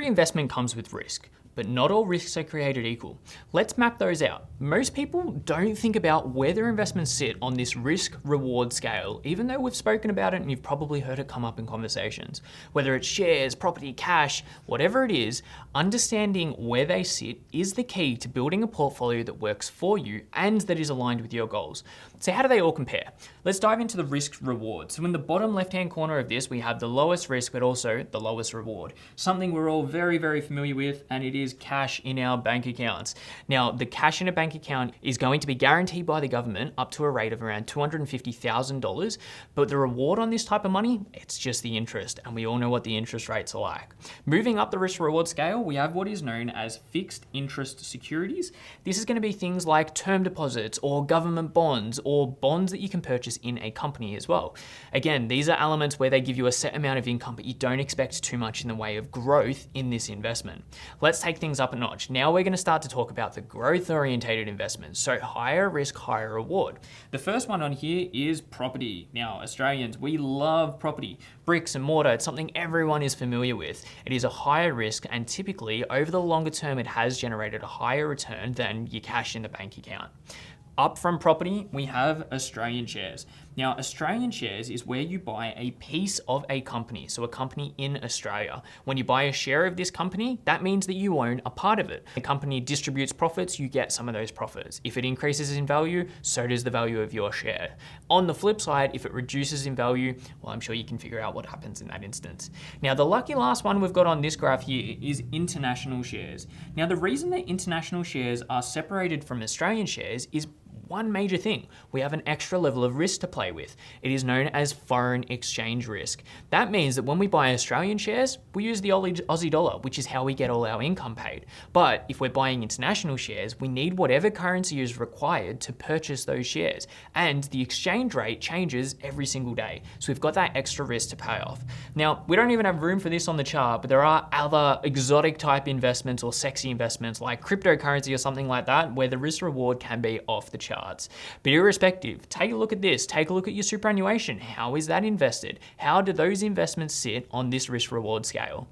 Every investment comes with risk, but not all risks are created equal. Let's map those out. Most people don't think about where their investments sit on this risk-reward scale, even though we've spoken about it and you've probably heard it come up in conversations. Whether it's shares, property, cash, whatever it is, understanding where they sit is the key to building a portfolio that works for you and that is aligned with your goals. So how do they all compare? Let's dive into the risk-reward. So in the bottom left-hand corner of this, we have the lowest risk, but also the lowest reward. Something we're all very, very familiar with, and it is cash in our bank accounts. Now, the cash in a bank account is going to be guaranteed by the government up to a rate of around $250,000, but the reward on this type of money, it's just the interest, and we all know what the interest rates are like. Moving up the risk-reward scale, we have what is known as fixed interest securities. This is going to be things like term deposits or government bonds or bonds that you can purchase in a company as well. Again, these are elements where they give you a set amount of income, but you don't expect too much in the way of growth in this investment. Let's take things up a notch. Now we're going to start to talk about the growth-orientated investments. So higher risk, higher reward. The first one on here is property. Now, Australians, we love property. Bricks and mortar, it's something everyone is familiar with. It is a higher risk, and typically over the longer term, it has generated a higher return than your cash in the bank account. Up from property, we have Australian shares. Now, Australian shares is where you buy a piece of a company, so a company in Australia. When you buy a share of this company, that means that you own a part of it. The company distributes profits, you get some of those profits. If it increases in value, so does the value of your share. On the flip side, if it reduces in value, well, I'm sure you can figure out what happens in that instance. Now, the lucky last one we've got on this graph here is international shares. Now, the reason that international shares are separated from Australian shares is one major thing. We have an extra level of risk to play with. It is known as foreign exchange risk. That means that when we buy Australian shares, we use the Aussie dollar, which is how we get all our income paid. But if we're buying international shares, we need whatever currency is required to purchase those shares. And the exchange rate changes every single day. So we've got that extra risk to pay off. Now, we don't even have room for this on the chart, but there are other exotic type investments or sexy investments like cryptocurrency or something like that, where the risk reward can be off the chart. But irrespective, take a look at this. Take a look at your superannuation. How is that invested? How do those investments sit on this risk reward scale?